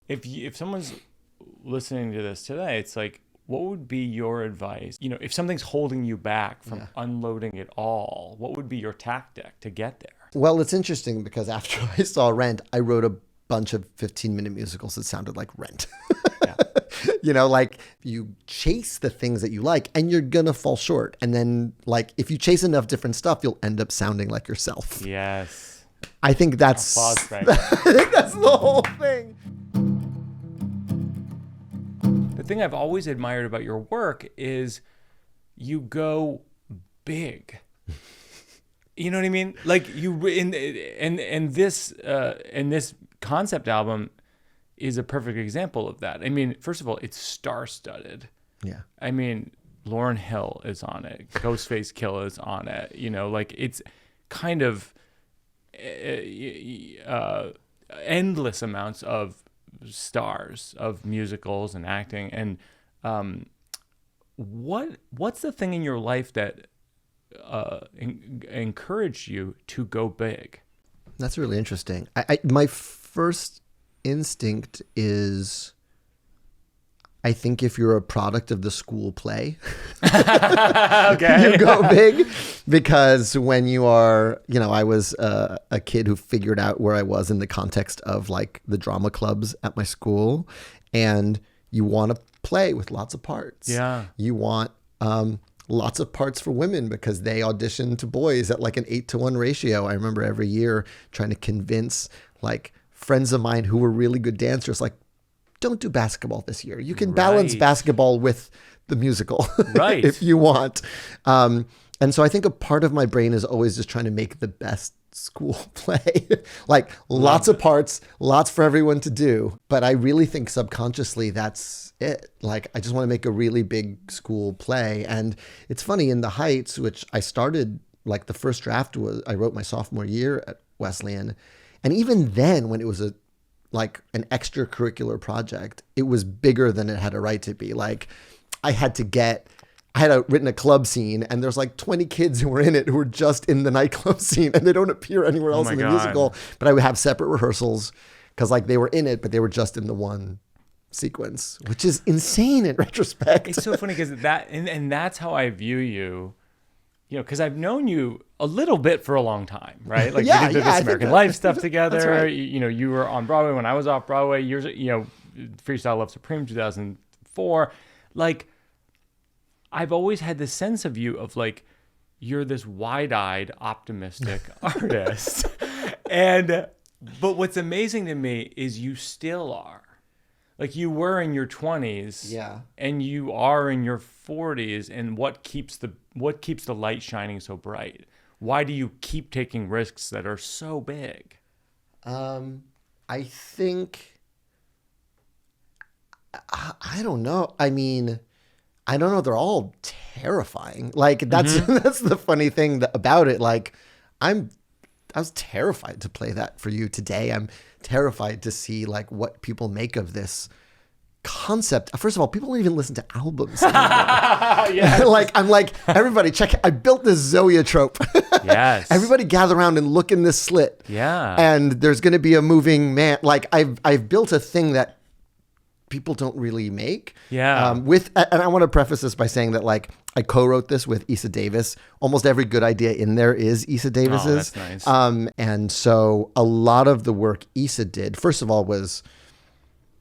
if someone's listening to this today, it's like, what would be your advice? You know, if something's holding you back from unloading it all, what would be your tactic to get there? Well, it's interesting because after I saw Rent, I wrote a bunch of 15-minute musicals that sounded like Rent. Yeah. You know, like you chase the things that you like and you're going to fall short. And then like if you chase enough different stuff, you'll end up sounding like yourself. Yes. I think that's I think that's the whole thing. The thing I've always admired about your work is you go big. You know what I mean? Like you and this concept album is a perfect example of that. I mean, first of all, it's star-studded. Yeah. I mean, Lauryn Hill is on it. Ghostface Killah is on it. You know, like it's kind of endless amounts of stars of musicals and acting. And what's the thing in your life that encouraged you to go big? That's really interesting. My first instinct is, I think if you're a product of the school play, okay, you go big. Because when you are, you know, I was a kid who figured out where I was in the context of like the drama clubs at my school, and you want to play with lots of parts. Yeah. You want lots of parts for women because they audition to boys at like an 8-to-1 ratio. I remember every year trying to convince like friends of mine who were really good dancers, like, don't do basketball this year. You can balance basketball with the musical right. if you want. And so I think a part of my brain is always just trying to make the best school play. Like lots of parts, lots for everyone to do. But I really think subconsciously that's it. Like I just want to make a really big school play. And it's funny, in The Heights, which I started, like the first draft was, I wrote my sophomore year at Wesleyan. And even then, when it was like an extracurricular project, it was bigger than it had a right to be. Like I had written a club scene, and there's like 20 kids who were in it who were just in the nightclub scene, and they don't appear anywhere else in the musical. But I would have separate rehearsals because like they were in it, but they were just in the one sequence, which is insane in retrospect. It's so funny because and that's how I view you. You know, because I've known you a little bit for a long time, right? Like we did this American Life stuff together. That's right. You know, you were on Broadway when I was off Broadway. You know, Freestyle Love Supreme 2004. Like, I've always had this sense of you of like, you're this wide-eyed, optimistic artist. But what's amazing to me is you still are. Like you were in your 20s, and you are in your 40s, and what keeps the light shining so bright? Why do you keep taking risks that are so big? I think, I don't know. I mean, I don't know. They're all terrifying. Like that's the funny thing about it. Like I was terrified to play that for you today. I'm terrified to see like what people make of this concept. First of all, people don't even listen to albums anymore. Like I'm like, everybody check it. I built this zoetrope. Yes. Everybody gather around and look in this slit. Yeah. And there's going to be a moving man. Like I've built a thing that people don't really make. Yeah. And I want to preface this by saying that like I co-wrote this with Issa Davis. Almost every good idea in there is Issa Davis's. Oh, that's nice. And so a lot of the work Issa did, first of all, was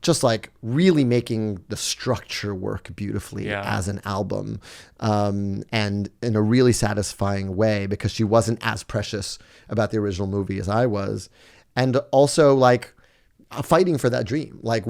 just like really making the structure work beautifully as an album, and in a really satisfying way, because she wasn't as precious about the original movie as I was. And also like fighting for that dream. Like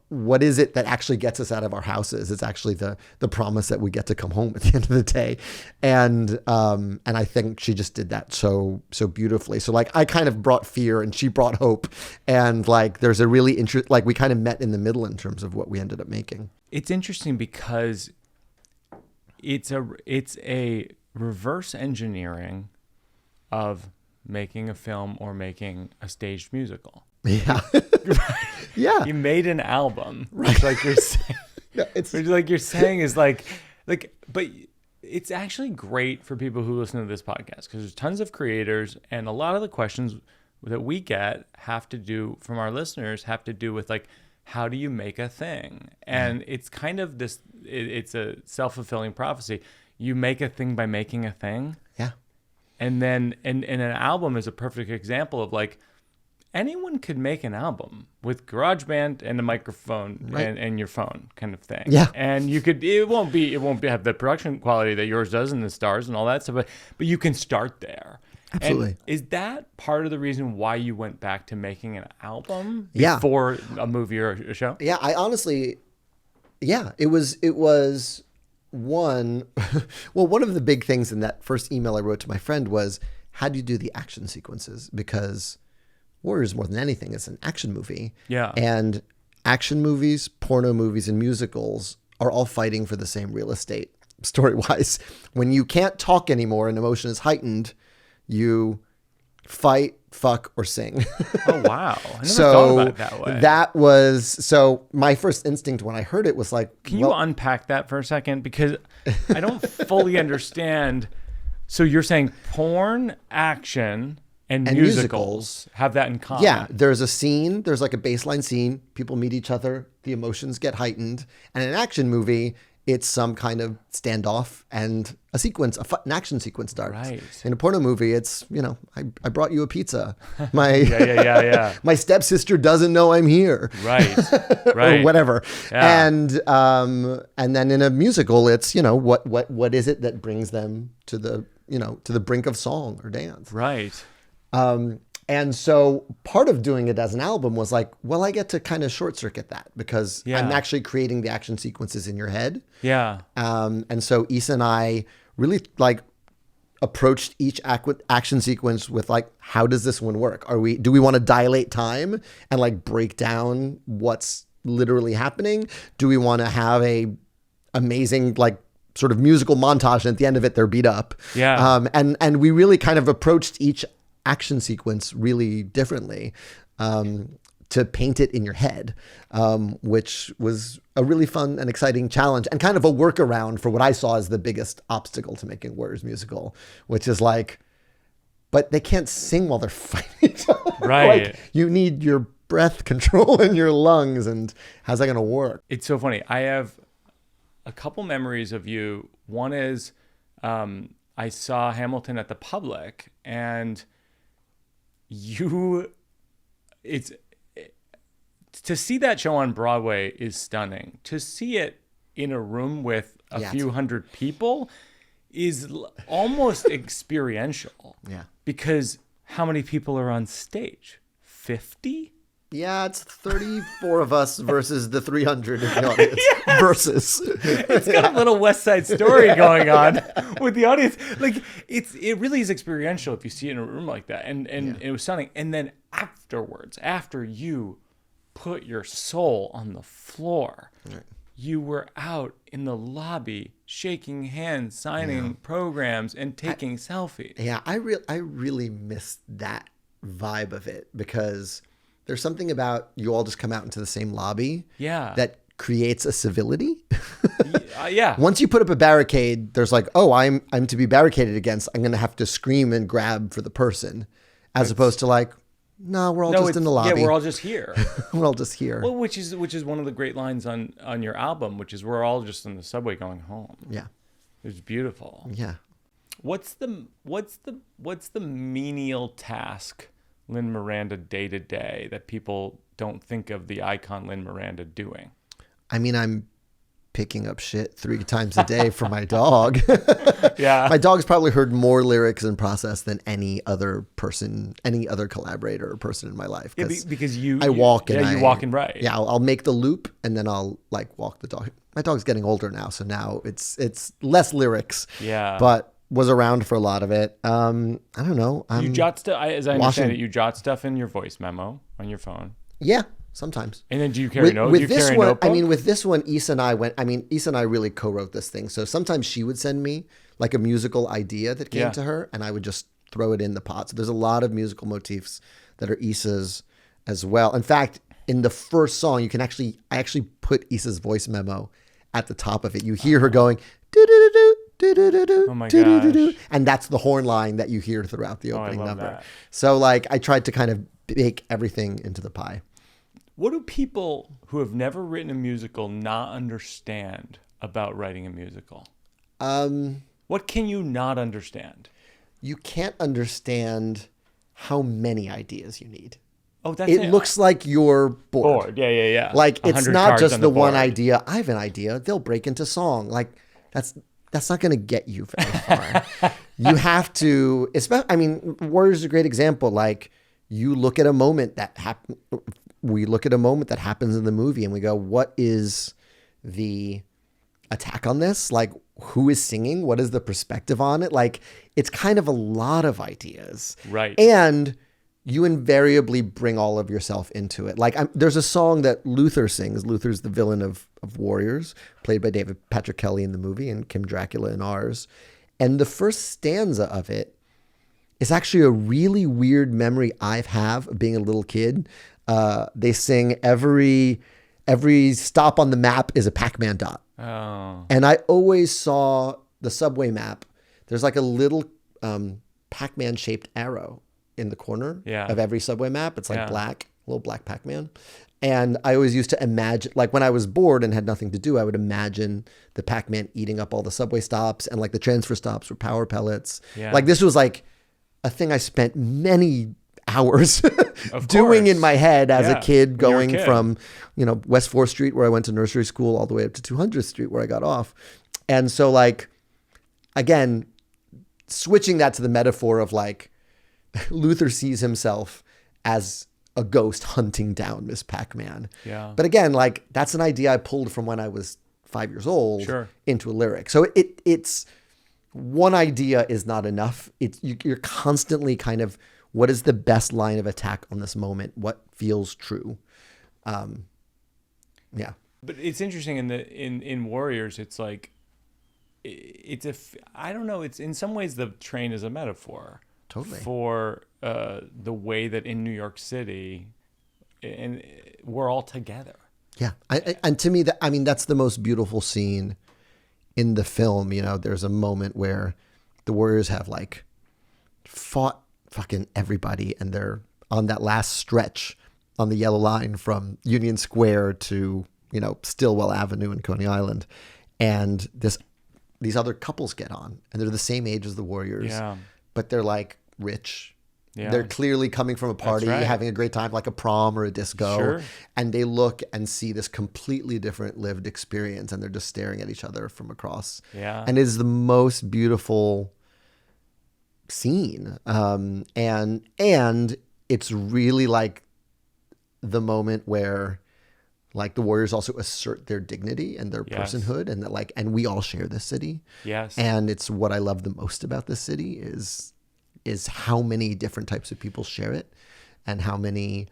what is it that actually gets us out of our houses? It's actually the promise that we get to come home at the end of the day. And I think she just did that so beautifully. So like I kind of brought fear and she brought hope, and like there's a really like we kind of met in the middle in terms of what we ended up making. It's interesting because it's a reverse engineering of making a film or making a staged musical. Yeah. Yeah. You made an album. Right. Like you're saying. No, it's like you're saying is like, but it's actually great for people who listen to this podcast because there's tons of creators, and a lot of the questions that we get from our listeners have to do with like, how do you make a thing? And it's kind of this, it's a self-fulfilling prophecy. You make a thing by making a thing. Yeah. And then, and an album is a perfect example of like, anyone could make an album with GarageBand and a microphone and your phone kind of thing. Yeah. And you could, it won't have the production quality that yours does and the stars and all that stuff, but you can start there. Absolutely. And is that part of the reason why you went back to making an album before a movie or a show? Yeah, I honestly, it was one, well, one of the big things in that first email I wrote to my friend was, how do you do the action sequences? Because Warriors, more than anything, is an action movie. Yeah. And action movies, porno movies, and musicals are all fighting for the same real estate, story-wise. When you can't talk anymore and emotion is heightened, you fight, fuck, or sing. Oh, wow. I never thought about it that way. That was, so my first instinct when I heard it was like... Can you unpack that for a second? Because I don't fully understand. So you're saying porn, action... And musicals have that in common. Yeah, there's a scene, there's like a baseline scene, people meet each other, the emotions get heightened. And in an action movie, it's some kind of standoff and a sequence, an action sequence starts. Right. In a porno movie, it's, I brought you a pizza. My yeah. My stepsister doesn't know I'm here. Right. Or whatever. Yeah. And then in a musical, it's, what is it that brings them to the brink of song or dance. Right. And so part of doing it as an album was like, well, I get to kind of short circuit that because I'm actually creating the action sequences in your head. Yeah. And so Issa and I really approached each action sequence with like, how does this one work? Do we want to dilate time and break down what's literally happening? Do we want to have a amazing sort of musical montage and at the end of it they're beat up? Yeah. And we really kind of approached each action sequence really differently to paint it in your head, which was a really fun and exciting challenge and kind of a workaround for what I saw as the biggest obstacle to making Warriors musical, which is but they can't sing while they're fighting each other. Right. You need your breath control in your lungs, and how's that going to work? It's so funny. I have a couple memories of you. One is I saw Hamilton at the Public, and to see that show on Broadway is stunning. To see it in a room with a few hundred people is almost experiential. Yeah. Because how many people are on stage? 50? Yeah, it's 34 of us versus the 300 in the audience. Yes! Versus. It's got a little West Side Story going on with the audience. It really is experiential if you see it in a room like that. And it was stunning. And then afterwards, after you put your soul on the floor, you were out in the lobby shaking hands, signing programs, and taking selfies. Yeah, I really missed that vibe of it because... there's something about you all just come out into the same lobby that creates a civility. Yeah. Once you put up a barricade, there's I'm to be barricaded against. I'm going to have to scream and grab for the person as opposed to no, we're all just in the lobby. Yeah, we're all just here. We're all just here. Well, which is one of the great lines on your album, which is we're all just in the subway going home. Yeah. It's beautiful. Yeah. What's the menial task Lin Miranda day to day that people don't think of the icon Lin Miranda doing? I mean, I'm picking up shit 3 times a day for my dog. Yeah. My dog's probably heard more lyrics in process than any other person, any other collaborator or person in my life. Yeah, because you walk and right. Yeah, I'll make the loop and then I'll walk the dog. My dog's getting older now, so now it's less lyrics. Yeah. But was around for a lot of it. I don't know. You jot stuff, as I understand it, you jot stuff in your voice memo on your phone. Yeah, sometimes. And then do you carry notes? With this one, with this one, Issa and I really co-wrote this thing. So sometimes she would send me a musical idea that came to her, and I would just throw it in the pot. So there's a lot of musical motifs that are Issa's as well. In fact, in the first song, I actually put Issa's voice memo at the top of it. You hear her going, do-do-do-do. Oh my gosh. And that's the horn line that you hear throughout the opening number. That. So I tried to kind of bake everything into the pie. What do people who have never written a musical not understand about writing a musical? What can you not understand? You can't understand how many ideas you need. Oh, that's it. Looks like you're bored. Yeah. Like, it's not just the one idea. I have an idea. They'll break into song. Like, that's not going to get you very far. You have to, Warriors is a great example. Like, you look at a moment that we look at a moment that happens in the movie and we go, what is the attack on this? Like, who is singing? What is the perspective on it? Like, it's kind of a lot of ideas. Right. And you invariably bring all of yourself into it. Like, there's a song that Luther sings. Luther's the villain of Warriors, played by David Patrick Kelly in the movie and Kim Dracula in ours. And the first stanza of it is actually a really weird memory I have of being a little kid. They sing every stop on the map is a Pac-Man dot. Oh. And I always saw the subway map. There's like a little Pac-Man shaped arrow in the corner of every subway map. It's like black, a little black Pac-Man. And I always used to imagine, like when I was bored and had nothing to do, I would imagine the Pac-Man eating up all the subway stops, and like the transfer stops were power pellets. Yeah. Like, this was like a thing I spent many hours doing in my head as a kid, going from, West 4th Street, where I went to nursery school, all the way up to 200th Street, where I got off. And so, like, again, switching that to the metaphor of like, Luther sees himself as a ghost hunting down Miss Pac-Man. Yeah. But again, like, that's an idea I pulled from when I was 5 years old into a lyric. So it's one idea is not enough. You're constantly kind of, what is the best line of attack on this moment? What feels true? Yeah. But it's interesting in Warriors, it's like, I don't know, it's in some ways the train is a metaphor. Totally. For the way that in New York City, and we're all together. Yeah. And to me, that's the most beautiful scene in the film. There's a moment where the Warriors have like fought fucking everybody, and they're on that last stretch on the yellow line from Union Square to, Stillwell Avenue in Coney Island. And these other couples get on, and they're the same age as the Warriors. Yeah. But they're like rich. Yeah. They're clearly coming from a party, having a great time, like a prom or a disco. Sure. And they look and see this completely different lived experience, and they're just staring at each other from across. Yeah. And it is the most beautiful scene. And it's really like the moment where, like, the Warriors also assert their dignity and their personhood, and that, like, and we all share this city. Yes. And it's what I love the most about this city is how many different types of people share it, and how many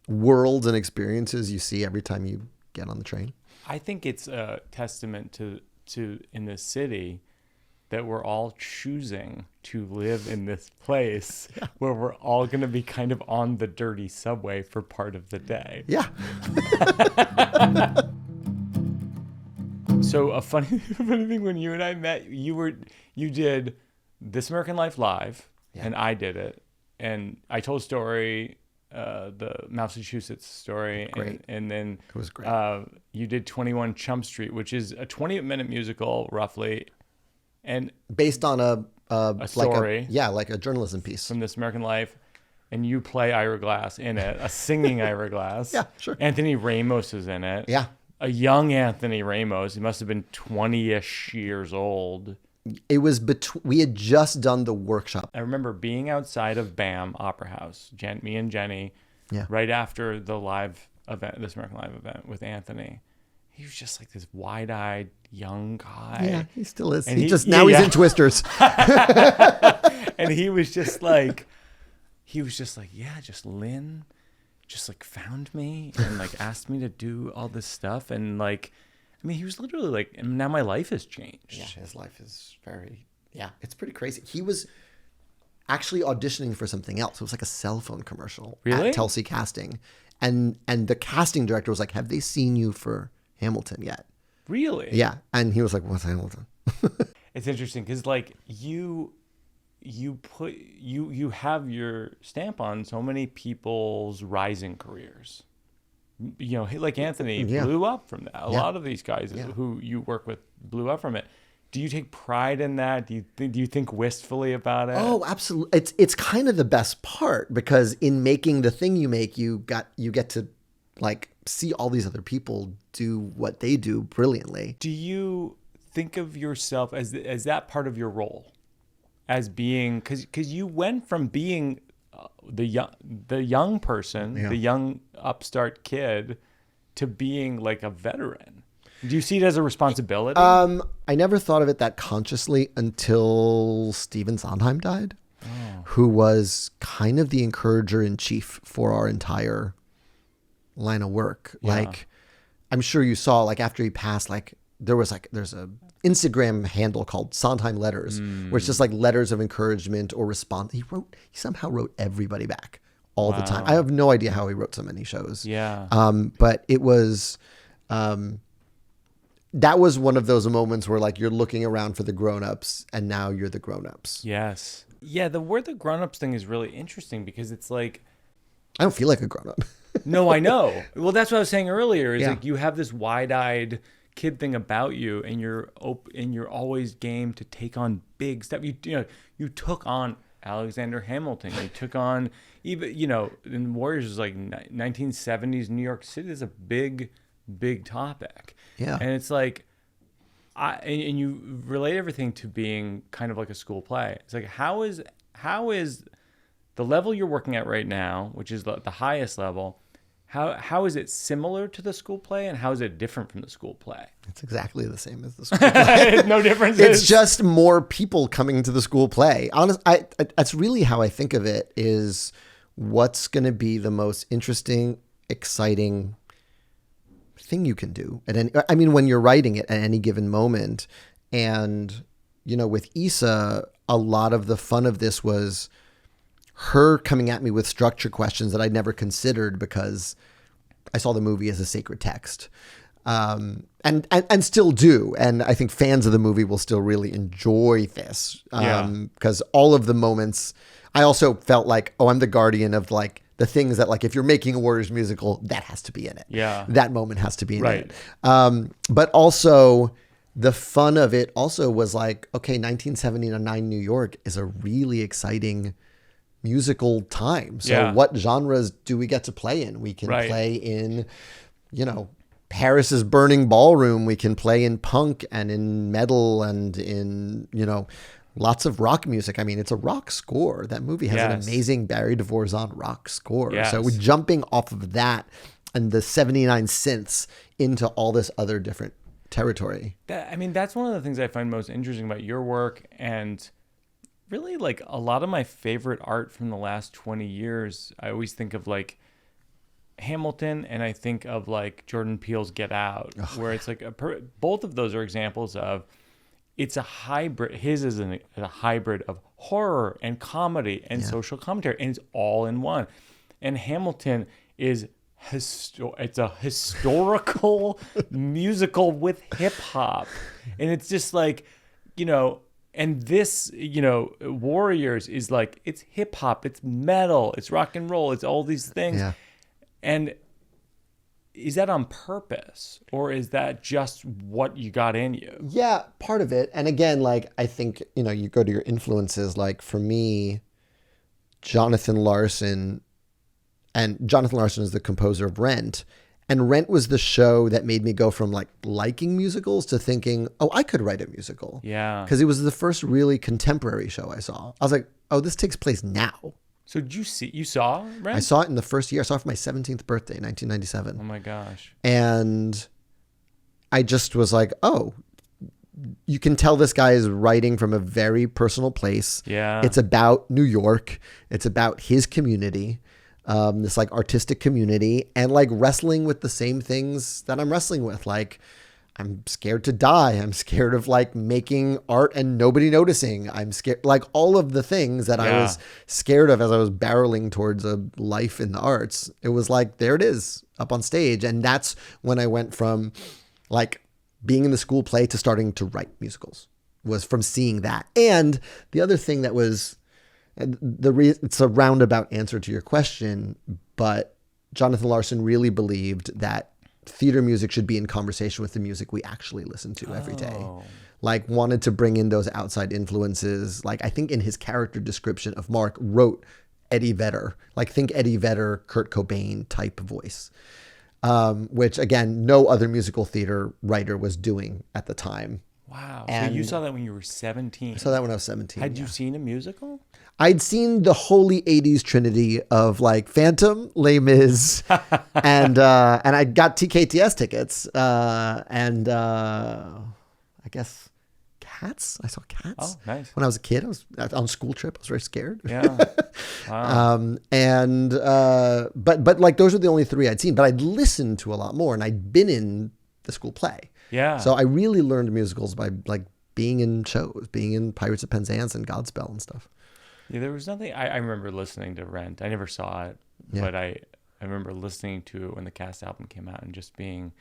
worlds and experiences you see every time you get on the train. I think it's a testament to in this city that we're all choosing to live in this place where we're all going to be kind of on the dirty subway for part of the day. Yeah. So a funny thing, when you and I met, you did This American Life Live, and I did it. And I told a story, the Massachusetts story. Great. And then it was great. You did 21 Chump Street, which is a 20-minute musical, roughly. And based on a story. Like a journalism piece. From This American Life. And you play Ira Glass in it, a singing Ira Glass. Yeah, sure. Anthony Ramos is in it. Yeah. A young Anthony Ramos. He must have been 20-ish years old. It was we had just done the workshop. I remember being outside of BAM Opera House, me and Jenny, right after the live event, This American Live event with Anthony. He was just like this wide-eyed young guy. Yeah, he still is. And he's in Twisters. And he was just like, just Lin just like found me and like asked me to do all this stuff. And like, I mean, he was literally like, and now my life has changed. Yeah, his life is it's pretty crazy. He was actually auditioning for something else. It was like a cell phone commercial at Telsey Casting. And the casting director was like, have they seen you for Hamilton yet? Really? Yeah. And he was like, what's Hamilton? It's interesting because like you have your stamp on so many people's rising careers. like Anthony blew up from that. A lot of these guys who you work with blew up from it. Do you take pride in that? Do you think wistfully about it? Oh, absolutely. It's kind of the best part, because in making the thing you make, you get to like see all these other people do what they do brilliantly. Do you think of yourself as that part of your role, as being, because you went from being the young person, the young upstart kid, to being like a veteran? Do you see it as a responsibility? I never thought of it that consciously until Stephen Sondheim died, who was kind of the encourager in chief for our entire line of work. Yeah. Like, I'm sure you saw, like, after he passed, like, there's a Instagram handle called Sondheim Letters, where it's just like letters of encouragement or response. He somehow wrote everybody back all the time. I have no idea how he wrote so many shows. Yeah. But it was, that was one of those moments where, like, you're looking around for the grown-ups and now you're the grown-ups. Yes. Yeah, we're the grown-ups thing is really interesting, because it's like, I don't feel like a grown-up. No, I know. Well, that's what I was saying earlier, is like you have this wide-eyed kid thing about you, and you're always game to take on big stuff. You took on Alexander Hamilton. You took on, even, in Warriors is like 1970s New York City is a big topic. Yeah. And it's like, and you relate everything to being kind of like a school play. It's like, how is the level you're working at right now, which is the highest level, how is it similar to the school play, and how is it different from the school play? It's exactly the same as the school play. No difference. It's just more people coming to the school play. That's really how I think of it, is what's going to be the most interesting, exciting thing you can do when you're writing it at any given moment. And with Issa, a lot of the fun of this was her coming at me with structure questions that I'd never considered, because I saw the movie as a sacred text, and still do. And I think fans of the movie will still really enjoy this, because all of the moments, I also felt like, I'm the guardian of, like, the things that, like, if you're making a Warriors musical, that has to be in it. Yeah. That moment has to be in it. But also, the fun of it also was like, okay, 1979 New York is a really exciting musical time. So what genres do we get to play in? We can play in, Paris's Burning Ballroom. We can play in punk and in metal and in, lots of rock music. I mean, it's a rock score. That movie has an amazing Barry Dvorak rock score. Yes. So we're jumping off of that and the 79 synths into all this other different territory. That's one of the things I find most interesting about your work, and really, like, a lot of my favorite art from the last 20 years. I always think of, like, Hamilton, and I think of, like, Jordan Peele's Get Out, where it's like both of those are examples of, it's a hybrid. His is a hybrid of horror and comedy and social commentary, and it's all in one. And Hamilton is it's a historical musical with hip hop, and it's just like, and this, Warriors is like, it's hip hop, it's metal, it's rock and roll, it's all these things. Yeah. And is that on purpose, or is that just what you got in you? Yeah, part of it. And again, like, I think, you go to your influences. Like, for me, Jonathan Larson is the composer of Rent. And Rent was the show that made me go from, like, liking musicals to thinking, I could write a musical. Yeah. Because it was the first really contemporary show I saw. I was like, this takes place now. So you saw Rent? I saw it in the first year. I saw it for my 17th birthday, 1997. Oh my gosh. And I just was like, you can tell this guy is writing from a very personal place. Yeah. It's about New York. It's about his community, this, like, artistic community, and, like, wrestling with the same things that I'm wrestling with. Like, I'm scared to die. I'm scared of, like, making art and nobody noticing. I'm scared, like, all of the things that I was scared of as I was barreling towards a life in the arts. It was like, there it is up on stage. And that's when I went from, like, being in the school play to starting to write musicals, was from seeing that. And the other thing that was, it's a roundabout answer to your question, but Jonathan Larson really believed that theater music should be in conversation with the music we actually listen to every day. Like wanted to bring in those outside influences. Like I think in his character description of Mark wrote Eddie Vedder, like think Eddie Vedder, Kurt Cobain type voice, which again, no other musical theater writer was doing at the time. Wow. And so you saw that when you were 17. I saw that when I was 17. Had you seen a musical? I'd seen the holy 80s trinity of like Phantom, Les Mis, and I got TKTS tickets, and I guess Cats. I saw Cats. Oh, nice. When I was a kid, I was on a school trip. I was very scared. Yeah. Wow. But like those are the only three I'd seen, but I'd listened to a lot more, and I'd been in the school play. Yeah. So I really learned musicals by like being in shows, being in Pirates of Penzance and Godspell and stuff. Yeah, there was nothing. I remember listening to Rent. I never saw it, but I remember listening to it when the Cast album came out and just being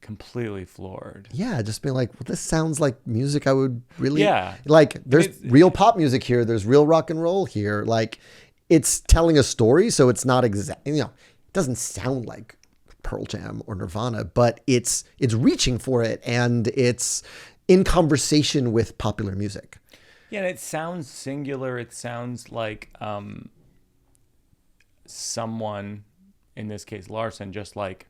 completely floored. Yeah, just being like, well, this sounds like music I would really like. There's real pop music here. There's real rock and roll here. Like, it's telling a story, so it's not exactly, it doesn't sound like Pearl Jam or Nirvana, but it's reaching for it, and it's in conversation with popular music. Yeah, and it sounds singular. It sounds like someone, in this case Larson, just like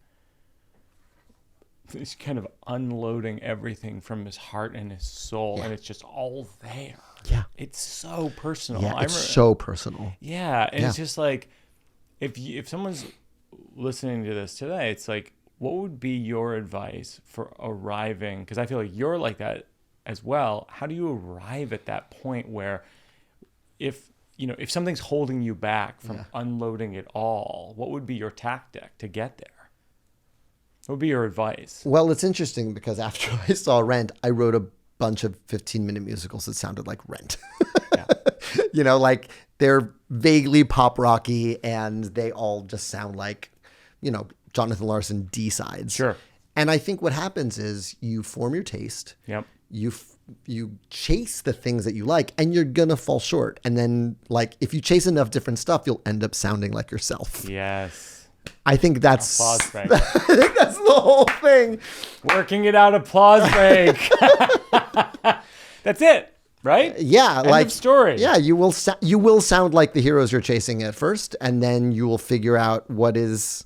he's kind of unloading everything from his heart and his soul, and it's just all there. Yeah, it's so personal. Yeah, it's so personal. Yeah, and it's just like if someone's listening to this today, it's like, what would be your advice for arriving? Because I feel like you're like that as well. How do you arrive at that point where if something's holding you back from unloading it all, what would be your tactic to get there? What would be your advice? Well, it's interesting because after I saw Rent, I wrote a bunch of 15-minute musicals that sounded like Rent. Like they're vaguely pop rocky, and they all just sound like, Jonathan Larson D-sides. Sure. And I think what happens is you form your taste. Yep. You chase the things that you like, and you're gonna fall short. And then, like, if you chase enough different stuff, you'll end up sounding like yourself. Yes. I think that's applause break. I think that's the whole thing. Working it out, applause break. That's it, right? Yeah, End like of story. Yeah, you will sound like the heroes you're chasing at first, and then you will figure out what is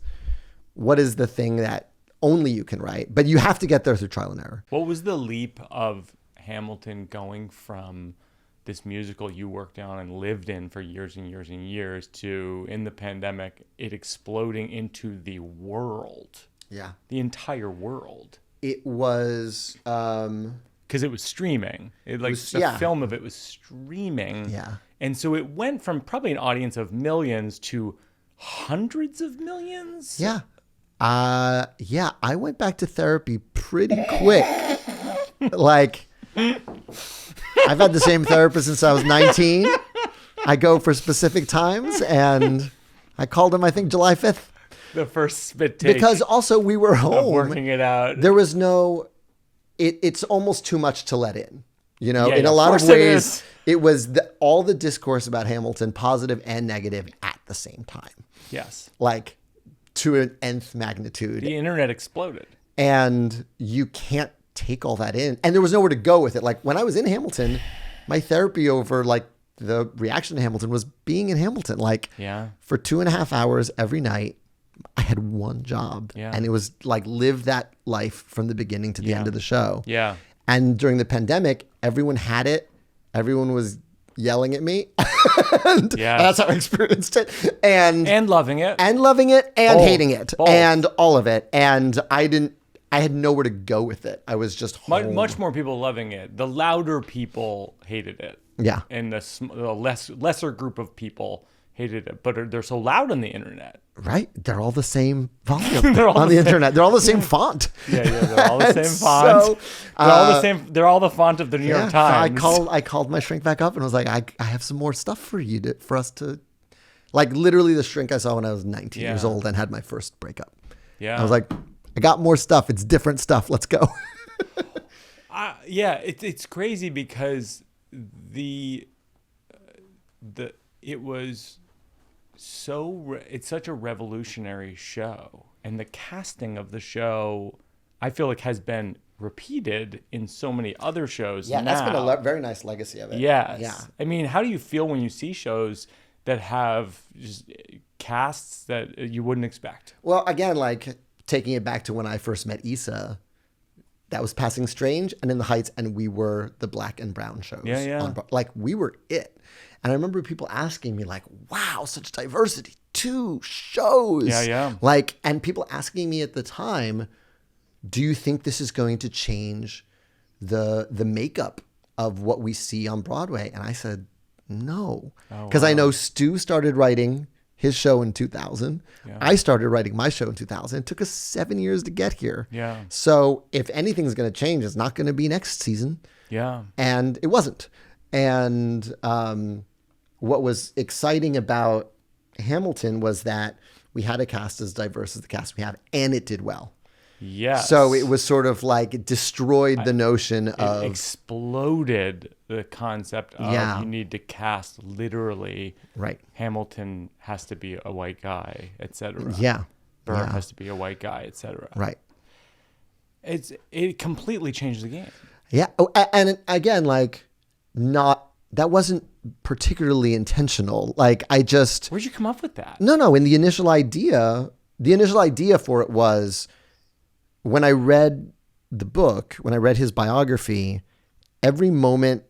the thing that only you can write, but you have to get there through trial and error. What was the leap of Hamilton going from this musical you worked on and lived in for years and years and years to, in the pandemic, it exploding into the world? Yeah. The entire world. It was... because it was streaming. The film of it was streaming. Yeah. And so it went from probably an audience of millions to hundreds of millions. Yeah. I went back to therapy pretty quick. Like, I've had the same therapist since I was 19. I go for specific times, and I called him, I think, July 5th. The first spit take. Because also we were home. Working it out. There was no... It's almost too much to let in. In a lot of ways, it was all the discourse about Hamilton, positive and negative, at the same time. Yes. Like, to an nth magnitude. The internet exploded. And you can't take all that in. And there was nowhere to go with it. Like, when I was in Hamilton, my therapy over, like, the reaction to Hamilton was being in Hamilton. Like, for 2.5 hours every night, I had one job. And it was, like, live that life from the beginning to the end of the show. Yeah. And during the pandemic, everyone had it. Everyone was yelling at me. And that's how I experienced it. And loving it. And loving it and hating it. And all of it. And I had nowhere to go with it. I was just home. Much more people loving it. The louder people hated it. Yeah. And the lesser group of people hated it. But they're so loud on the internet. Right? They're all the same volume on the internet. They're all the same font. Yeah, they're all the same font. They're all the same. They're all the font of the New York Times. I called my shrink back up and was like, I have some more stuff for us to, like, literally the shrink I saw when I was 19 years old and had my first breakup. Yeah. I was like, I got more stuff. It's different stuff. Let's go. It's crazy because it was it's such a revolutionary show, and the casting of the show, I feel like, has been repeated in so many other shows. Yeah, now. that's been a very nice legacy of it. Yes. Yeah. I mean, how do you feel when you see shows that have just casts that you wouldn't expect? Well, again, like taking it back to when I first met Issa, that was Passing Strange and In the Heights, and we were the black and brown shows. Yeah. Like, we were it. And I remember people asking me, like, wow, such diversity, 2 shows. Yeah. Like, and people asking me at the time, do you think this is going to change the makeup of what we see on Broadway? And I said, no. Because I know Stu started writing his show in 2000. Yeah. I started writing my show in 2000. It took us 7 years to get here. Yeah. So if anything's going to change, it's not going to be next season. Yeah. And it wasn't. And what was exciting about Hamilton was that we had a cast as diverse as the cast we have, and it did well. Yes. So it was sort of like it destroyed the notion of... It exploded the concept of you need to cast literally. Right. Hamilton has to be a white guy, etc. Yeah. Burr has to be a white guy, etc. Right. It completely changed the game. Yeah. Oh, and again, like, that wasn't particularly intentional. Like, Where'd you come up with that? No. In the initial idea for it was, when I read the book, when I read his biography, every moment,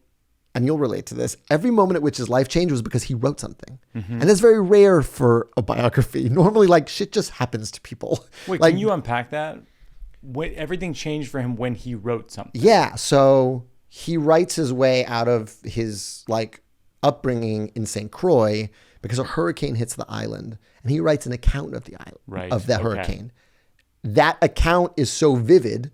and you'll relate to this, every moment at which his life changed was because he wrote something. Mm-hmm. And that's very rare for a biography. Normally, like, shit just happens to people. Wait, like, can you unpack that? Everything changed for him when he wrote something. Yeah, so he writes his way out of his, like, upbringing in St. Croix because a hurricane hits the island, and he writes an account of the island, of that hurricane. That account is so vivid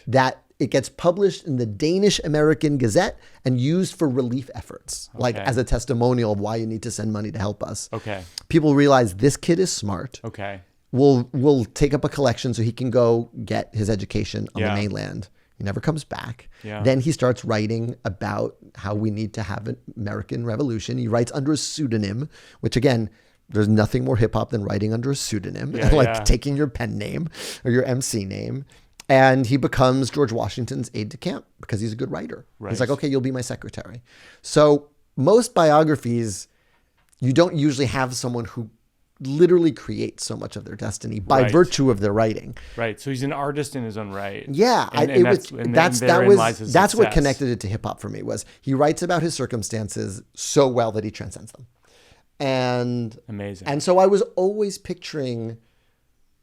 that it gets published in the Danish American Gazette and used for relief efforts, like as a testimonial of why you need to send money to help us. Okay. People realize this kid is smart. Okay. We'll take up a collection so he can go get his education on the mainland. He never comes back. Yeah. Then he starts writing about how we need to have an American Revolution. He writes under a pseudonym, which, again, there's nothing more hip hop than writing under a pseudonym, taking your pen name or your MC name. And he becomes George Washington's aide de camp because he's a good writer. Right. He's like, okay, you'll be my secretary. So most biographies, you don't usually have someone who literally creates so much of their destiny by virtue of their writing. Right. So he's an artist in his own right. Yeah. That's what connected it to hip hop for me, was he writes about his circumstances so well that he transcends them. And amazing. And so I was always picturing,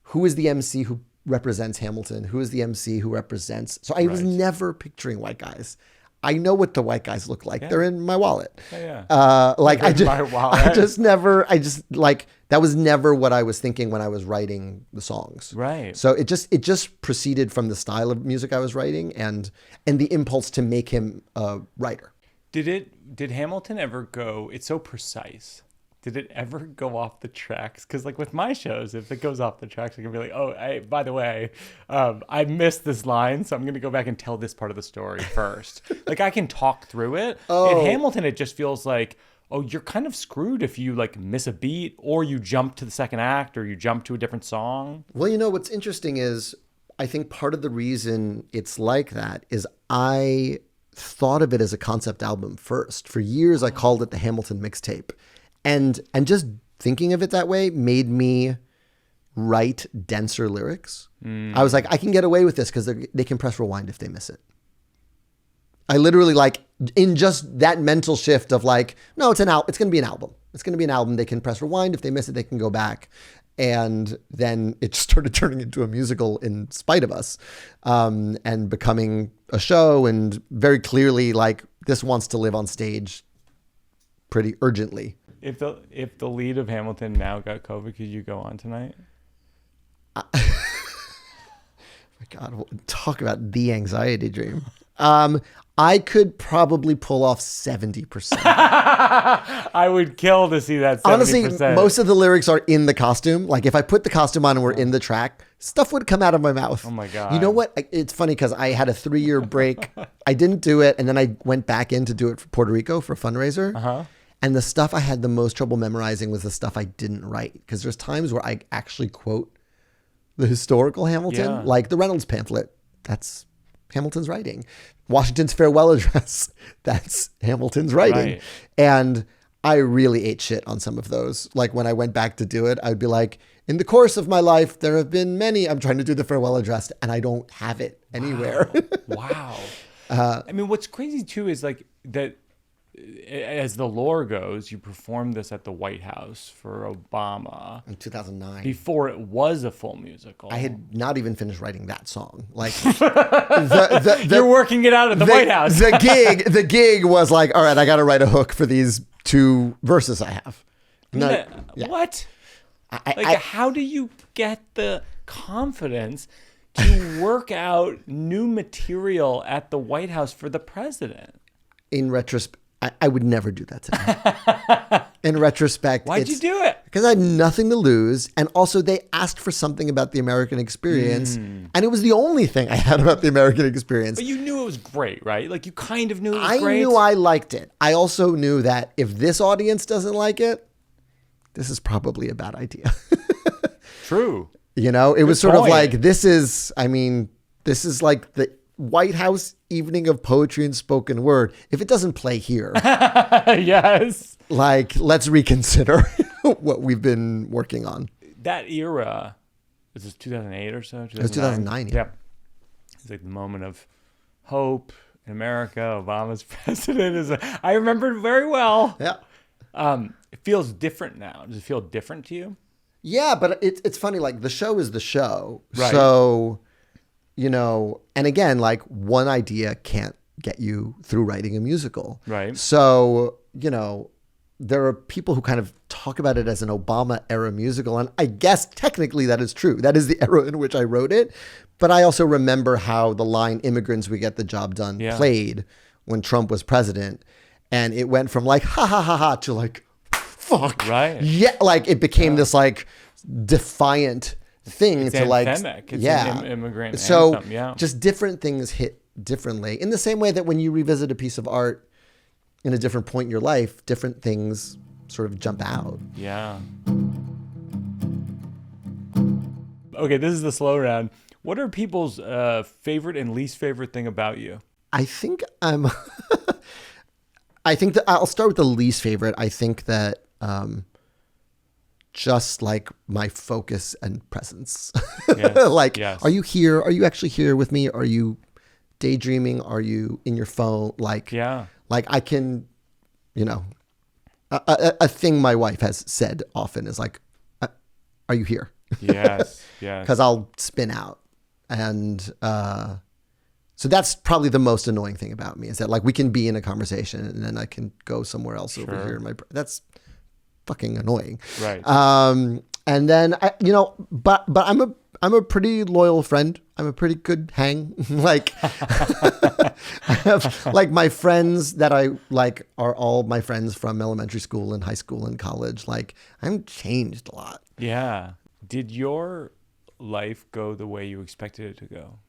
who is the MC who represents Hamilton? Who is the MC who represents? So I was never picturing white guys. I know what the white guys look like. Yeah. They're in my wallet. Yeah. That was never what I was thinking when I was writing the songs. Right. So it just proceeded from the style of music I was writing and the impulse to make him a writer. Did Hamilton ever go, it's so precise, did it ever go off the tracks? Because, like, with my shows, if it goes off the tracks, I can be like, by the way, I missed this line, so I'm going to go back and tell this part of the story first. Like, I can talk through it. In Hamilton, it just feels like, you're kind of screwed if you, like, miss a beat, or you jump to the second act, or you jump to a different song. Well, what's interesting is, I think part of the reason it's like that is I thought of it as a concept album first. For years, I called it the Hamilton Mixtape. And just thinking of it that way made me write denser lyrics. I was like, I can get away with this because they can press rewind if they miss it. I literally, like, in just that mental shift of like, no, it's going to be an album. It's going to be an album. They can press rewind. If they miss it, they can go back. And then it started turning into a musical in spite of us, and becoming a show. And very clearly, like, this wants to live on stage pretty urgently. If the lead of Hamilton now got COVID, could you go on tonight? My God, talk about the anxiety dream. I could probably pull off 70%. I would kill to see that 70%. Honestly, most of the lyrics are in the costume. Like, if I put the costume on and we're in the track, stuff would come out of my mouth. Oh my God. You know what? It's funny because I had a 3-year break. I didn't do it. And then I went back in to do it for Puerto Rico for a fundraiser. Uh-huh. And the stuff I had the most trouble memorizing was the stuff I didn't write. Because there's times where I actually quote the historical Hamilton, like the Reynolds pamphlet. That's Hamilton's writing. Washington's farewell address. That's Hamilton's writing. Right. And I really ate shit on some of those. Like when I went back to do it, I'd be like, in the course of my life, there have been many. I'm trying to do the farewell address and I don't have it anywhere. Wow. I mean, what's crazy too is like that as the lore goes, you performed this at the White House for Obama in 2009. Before it was a full musical. I had not even finished writing that song. Like you're working it out at the White House. the gig was like, all right, I got to write a hook for these 2 verses I have. No, what? How do you get the confidence to work out new material at the White House for the president? In retrospect, I would never do that today. In retrospect, why'd you do it? Because I had nothing to lose, and also they asked for something about the American experience, and it was the only thing I had about the American experience. But you knew it was great, right? Like you kind of knew it was great. I knew I liked it. I also knew that if this audience doesn't like it, this is probably a bad idea. True. You know, it was sort of like, this is like the White House evening of poetry and spoken word. If it doesn't play here, yes, like let's reconsider what we've been working on. That era, was this 2008 or so? It was 2009. Yeah. It's like the moment of hope in America. Obama's president I remember it very well. Yeah. It feels different now. Does it feel different to you? Yeah, but it's funny. Like the show is the show. Right. So, you know, and again, like one idea can't get you through writing a musical. Right. So, you know, there are people who kind of talk about it as an Obama era musical. And I guess technically that is true. That is the era in which I wrote it. But I also remember how the line "immigrants, we get the job done" played when Trump was president. And it went from like, ha ha ha ha, to like, fuck. Right. Yeah. Like it became this like defiant thing it's to anthemic. Like, it's an immigrant so anthem. Yeah. Just different things hit differently in the same way that when you revisit a piece of art in a different point in your life, different things sort of jump out. Yeah. Okay. This is the slow round. What are people's favorite and least favorite thing about you? I think I think that I'll start with the least favorite. I think that just like my focus and presence. Yes, like, yes. Are you here? Are you actually here with me? Are you daydreaming? Are you in your phone? Like, like I can, you know, a thing my wife has said often is like, are you here? Yes, yes. Because I'll spin out. And so that's probably the most annoying thing about me is that like we can be in a conversation and then I can go somewhere else over here. That's fucking annoying. Right. And then you know, but I'm a pretty loyal friend. I'm a pretty good hang. Like I have like my friends that I like are all my friends from elementary school and high school and college. Like I'm changed a lot. Yeah. Did your life go the way you expected it to go?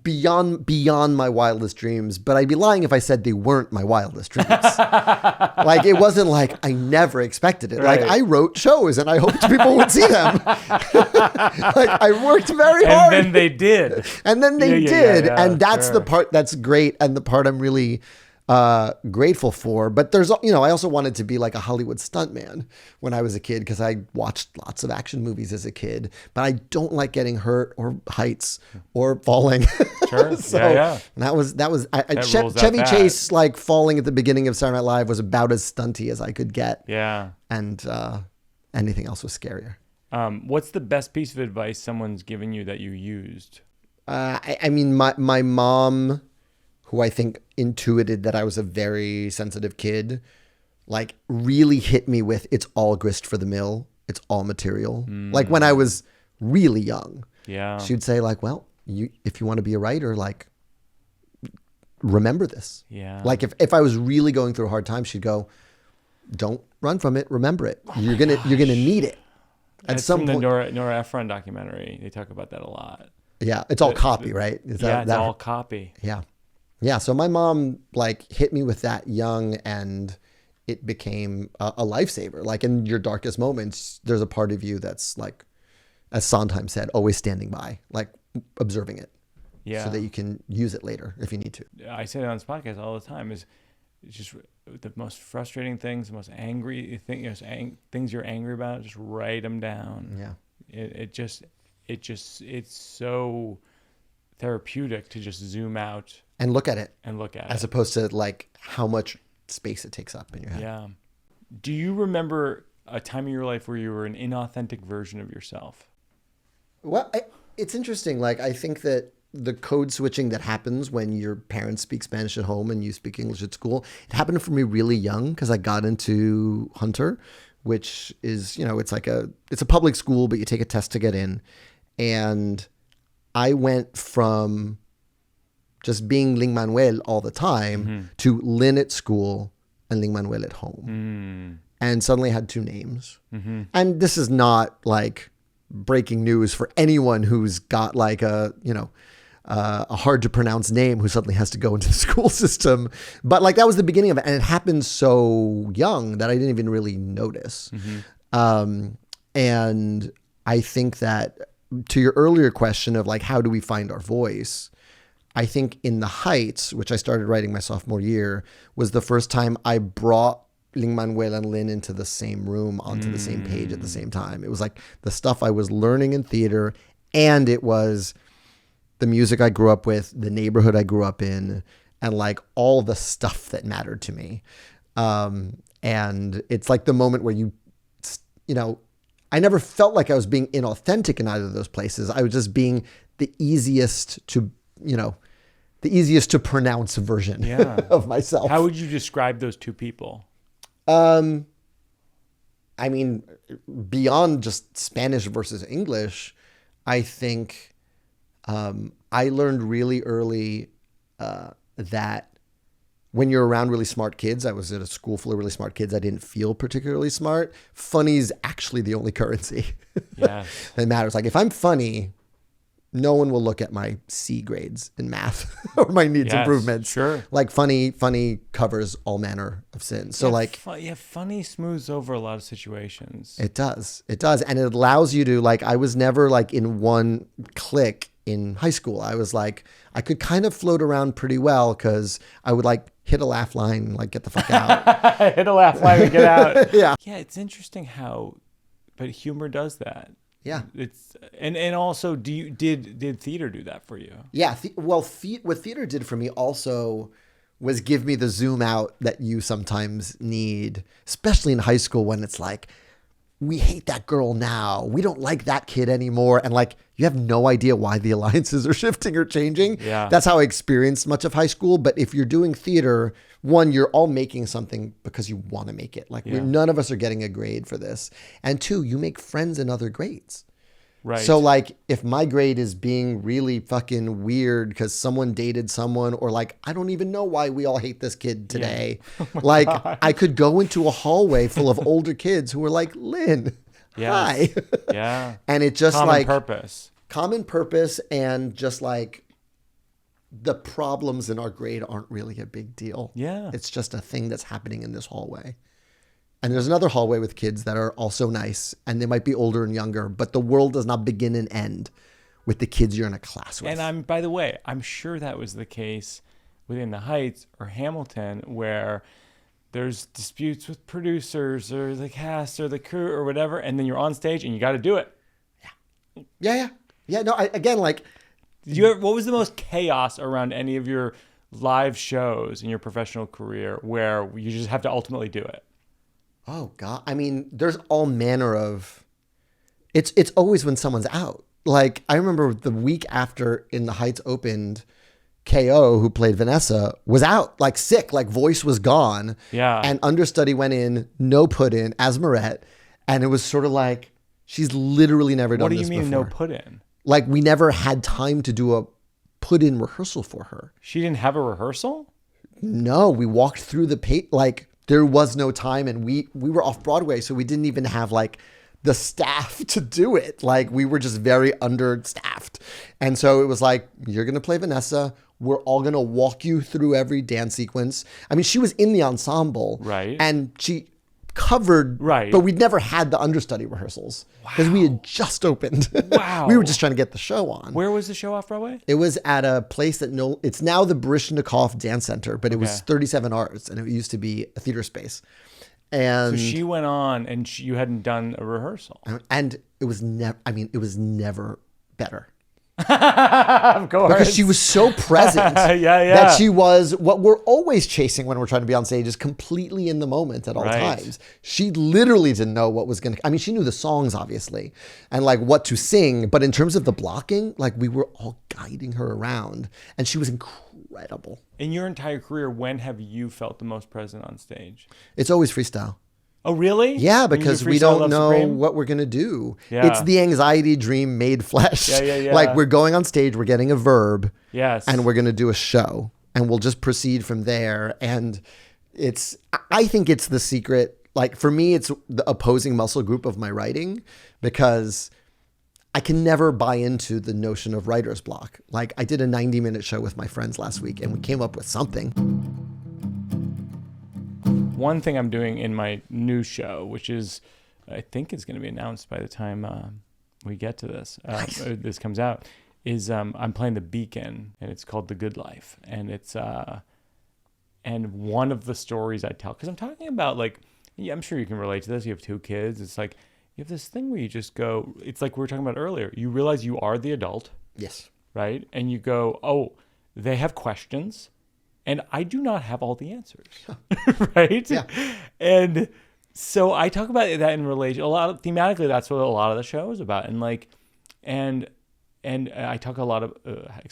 Beyond my wildest dreams, but I'd be lying if I said they weren't my wildest dreams. Like it wasn't like I never expected it. Right. Like I wrote shows and I hoped people would see them. Like I worked very hard. And then they did. And then they did. And that's the part that's great and the part I'm really grateful for. But there's, you know, I also wanted to be like a Hollywood stuntman when I was a kid because I watched lots of action movies as a kid, but I don't like getting hurt or heights or falling. Sure. So that was Chevy Chase like falling at the beginning of Saturday Night Live was about as stunty as I could get. Yeah. And anything else was scarier. What's the best piece of advice someone's given you that you used? I mean, my mom, who I think intuited that I was a very sensitive kid, like really hit me with, it's all grist for the mill. It's all material. Like when I was really young, she would say like, well, if you want to be a writer, like remember this. Yeah. Like if I was really going through a hard time, she'd go, don't run from it. Remember it. You're going to need it. At some point. The Nora Ephron documentary, they talk about that a lot. Yeah. It's all copy, right? It's all copy. Yeah. Yeah. So my mom like hit me with that young, and it became a lifesaver. Like in your darkest moments, there's a part of you that's like, as Sondheim said, always standing by, like observing it. Yeah. So that you can use it later if you need to. I say that on this podcast all the time, is it's just the most frustrating things, the most angry things you're angry about, just write them down. Yeah. It's so therapeutic to just zoom out and look at it. As opposed to like how much space it takes up in your head. Yeah. Do you remember a time in your life where you were an inauthentic version of yourself? Well, it's interesting. Like, I think that the code switching that happens when your parents speak Spanish at home and you speak English at school, it happened for me really young because I got into Hunter, which is, it's a public school, but you take a test to get in. And I went from just being Lin-Manuel all the time to Lin at school and Lin-Manuel at home. And suddenly I had two names. And this is not like breaking news for anyone who's got like a hard to pronounce name who suddenly has to go into the school system. But like that was the beginning of it. And it happened so young that I didn't even really notice. And I think that to your earlier question of like, how do we find our voice? I think in the Heights, which I started writing my sophomore year, was the first time I brought Lin-Manuel and Lin into the same room, onto the same page at the same time. It was like the stuff I was learning in theater, and it was the music I grew up with, the neighborhood I grew up in, and like all the stuff that mattered to me. And it's like the moment where I never felt like I was being inauthentic in either of those places. I was just being the easiest to pronounce version of myself. How would you describe those two people? I mean, beyond just Spanish versus English, I think I learned really early that when you're around really smart kids, I was at a school full of really smart kids. I didn't feel particularly smart. Funny's actually the only currency that matters. Like if I'm funny, no one will look at my C grades in math or my needs improvements. Sure. Like funny covers all manner of sins. So funny smooths over a lot of situations. It does. And it allows you to like, I was never like in one clique in high school. I was like, I could kind of float around pretty well because I would like hit a laugh line and like get the fuck out. Hit a laugh line and get out. Yeah. Yeah. It's interesting but humor does that. Yeah. It's and also did theater do that for you? Yeah. What theater did for me also was give me the zoom out that you sometimes need, especially in high school when it's like, we hate that girl now. We don't like that kid anymore. And like, you have no idea why the alliances are shifting or changing. Yeah. That's how I experienced much of high school. But if you're doing theater, one, you're all making something because you want to make it. Like none of us are getting a grade for this. And two, you make friends in other grades. Right. So like if my grade is being really fucking weird because someone dated someone, or like, I don't even know why we all hate this kid today. Yeah. Oh like God. I could go into a hallway full of older kids who were like, Lin, hi. Yeah. And it just common purpose and just like the problems in our grade aren't really a big deal. Yeah. It's just a thing that's happening in this hallway. And there's another hallway with kids that are also nice, and they might be older and younger, but the world does not begin and end with the kids you're in a class with. And by the way, I'm sure that was the case within the Heights or Hamilton, where there's disputes with producers or the cast or the crew or whatever, and then you're on stage and you got to do it. Yeah. No, what was the most chaos around any of your live shows in your professional career where you just have to ultimately do it? Oh God. I mean, there's all manner of, it's always when someone's out. Like I remember the week after In the Heights opened, KO, who played Vanessa, was out, like sick, like voice was gone. Yeah. And understudy went in, no put in as Marette. And it was sort of like, she's literally never done this before. What do you mean no put in? Like we never had time to do a put in rehearsal for her. She didn't have a rehearsal? No, we walked through the there was no time, and we were off Broadway, so we didn't even have like the staff to do it. Like, we were just very understaffed. And so it was like, you're going to play Vanessa. We're all going to walk you through every dance sequence. I mean, she was in the ensemble. Right. And she covered, right, but we'd never had the understudy rehearsals because we had just opened. Wow. We were just trying to get the show on. Where was the show off Broadway? It was at a place that it's now the Baryshnikov Dance Center, but it was 37 Arts, and it used to be a theater space. And so she went on, and you hadn't done a rehearsal, and it was never. I mean, it was never better. Of course, because she was so present that she was what we're always chasing when we're trying to be on stage, is completely in the moment at all times. She literally didn't know what was going to, I mean, she knew the songs obviously and like what to sing, but in terms of the blocking, like we were all guiding her around, and she was incredible. In your entire career, when have you felt the most present on stage? It's always freestyle. Oh, really? Yeah, because we don't know what we're going to do. Yeah. It's the anxiety dream made flesh. Yeah. Like, we're going on stage, we're getting a verb, yes, and we're going to do a show, and we'll just proceed from there. And I think it's the secret. Like, for me, it's the opposing muscle group of my writing, because I can never buy into the notion of writer's block. Like, I did a 90-minute show with my friends last week, and we came up with something. One thing I'm doing in my new show, which is, I think it's going to be announced by the time we get to this, this comes out, is I'm playing The Beacon, and it's called The Good Life. And it's, and one of the stories I tell, because I'm talking about, like, yeah, I'm sure you can relate to this. You have 2 kids. It's like, you have this thing where you just go, it's like we were talking about earlier. You realize you are the adult. Yes. Right? And you go, oh, they have questions. And I do not have all the answers, right? Yeah. And so I talk about that in relation, thematically, that's what a lot of the show is about. And like, and I talk a lot of,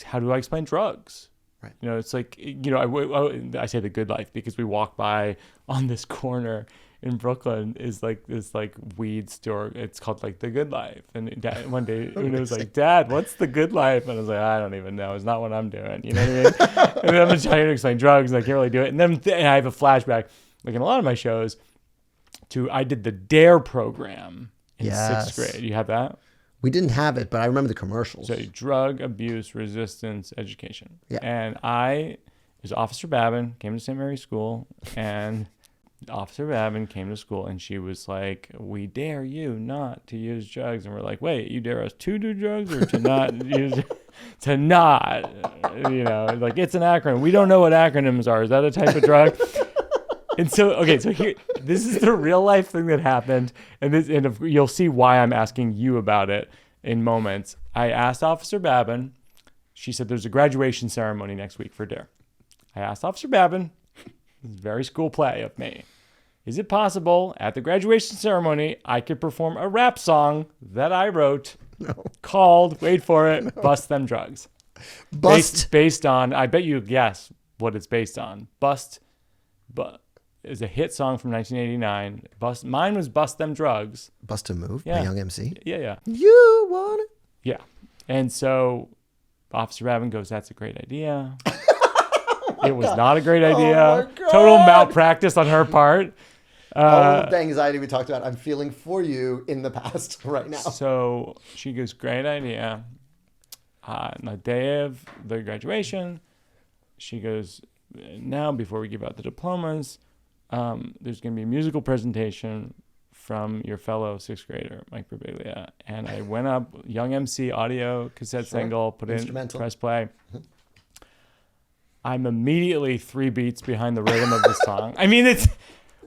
how do I explain drugs? Right. You know, it's like, you know, I say The Good Life because we walk by on this corner in Brooklyn is like this like weed store. It's called like The Good Life. And one day Oona was like, Dad, what's The Good Life? And I was like, I don't even know. It's not what I'm doing. You know what I mean? And then I'm trying to explain drugs, and I can't really do it. And then I have a flashback, like in a lot of my shows, I did the DARE program in 6th grade. You have that? We didn't have it, but I remember the commercials. So drug abuse resistance education. Yeah. And it was Officer Babin, came to St. Mary's School, and Officer Babin came to school, and she was like, we dare you not to use drugs. And we're like, wait, you dare us to do drugs or to not use, to not, you know, like, it's an acronym. We don't know what acronyms are. Is that a type of drug? And so, okay, so here, this is the real life thing that happened. And you'll see why I'm asking you about it in moments. I asked Officer Babin, she said, there's a graduation ceremony next week for DARE. I asked Officer Babin, this is very school play of me, is it possible at the graduation ceremony I could perform a rap song that I wrote called, wait for it, Bust Them Drugs? Based on, I bet you guess what it's based on. Bust is a hit song from 1989. Mine was Bust Them Drugs. Bust a Move by Young MC. Yeah. You want it? Yeah. And so Officer Babin goes, that's a great idea. It was not a great idea. Total malpractice on her part. All of the anxiety we talked about, I'm feeling for you in the past right now. So she goes, great idea. On the day of the graduation, she goes, now before we give out the diplomas, there's going to be a musical presentation from your fellow 6th grader, Mike Birbiglia. And I went up, Young MC audio, cassette single, put in, press play. I'm immediately 3 beats behind the rhythm of the song. I mean,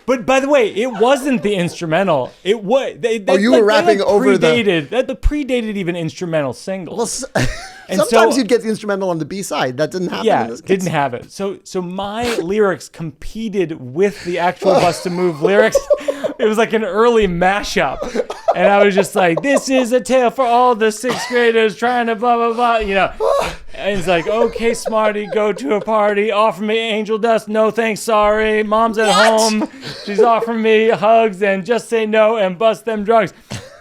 but by the way, it wasn't the instrumental. It was. You were rapping over the predated even instrumental singles. Well, sometimes you'd get the instrumental on the B-side. That didn't happen. Yeah, in this case. Didn't have it. So my lyrics competed with the actual Bust a Move lyrics. It was like an early mashup. And I was just like, this is a tale for all the 6th graders trying to blah, blah, blah, you know. And it's like, okay, smarty, go to a party, offer me angel dust, no thanks, sorry. Mom's at home, she's offering me hugs, and just say no and bust them drugs.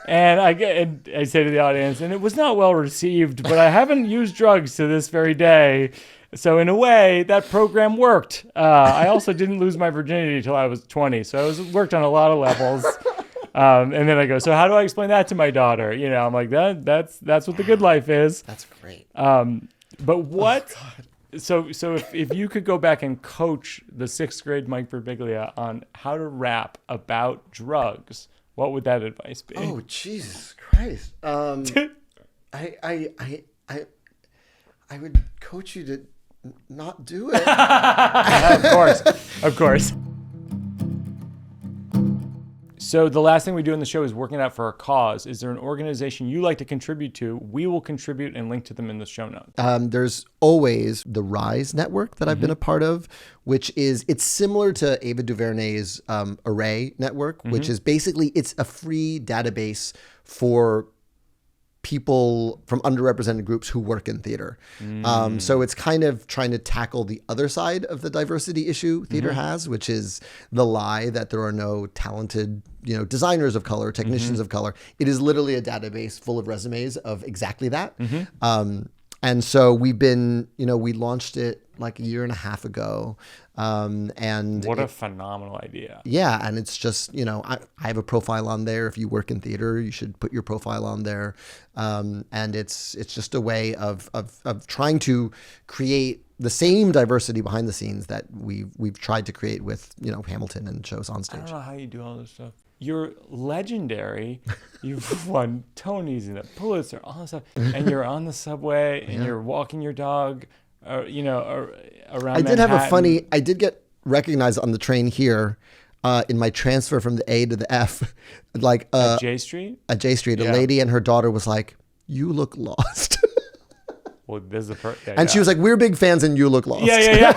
And I say to the audience, and it was not well received, but I haven't used drugs to this very day. So in a way, that program worked. I also didn't lose my virginity until I was 20, so it worked on a lot of levels. And then I go, so how do I explain that to my daughter? You know, I'm like, that's what the good life is. That's great. But what? So if you could go back and coach the 6th grade Mike Birbiglia on how to rap about drugs, what would that advice be? Oh, Jesus Christ. I would coach you to not do it. Of course. So the last thing we do in the show is working out for a cause. Is there an organization you like to contribute to? We will contribute and link to them in the show notes. There's always the Rise network that I've been a part of, which it's similar to Ava DuVernay's Array network, which is basically, it's a free database for people from underrepresented groups who work in theater. So it's kind of trying to tackle the other side of the diversity issue theater has, which is the lie that there are no talented, designers of color, technicians of color. It is literally a database full of resumes of exactly that. And so we've been, we launched it like a year and a half ago. And what a phenomenal idea. Yeah. And it's just, I have a profile on there. If you work in theater, you should put your profile on there. And it's just a way of trying to create the same diversity behind the scenes that we've tried to create with, Hamilton and shows on stage. I don't know how you do all this stuff. You're legendary. You've won Tonys and a Pulitzer, all this stuff. And you're on the subway and you're walking your dog, around Manhattan. I did get recognized on the train here in my transfer from the A to the F. Like at J Street? At J Street. A lady and her daughter was like, "You look lost." Well, this is the and she was like, "We're big fans and you look lost." Yeah.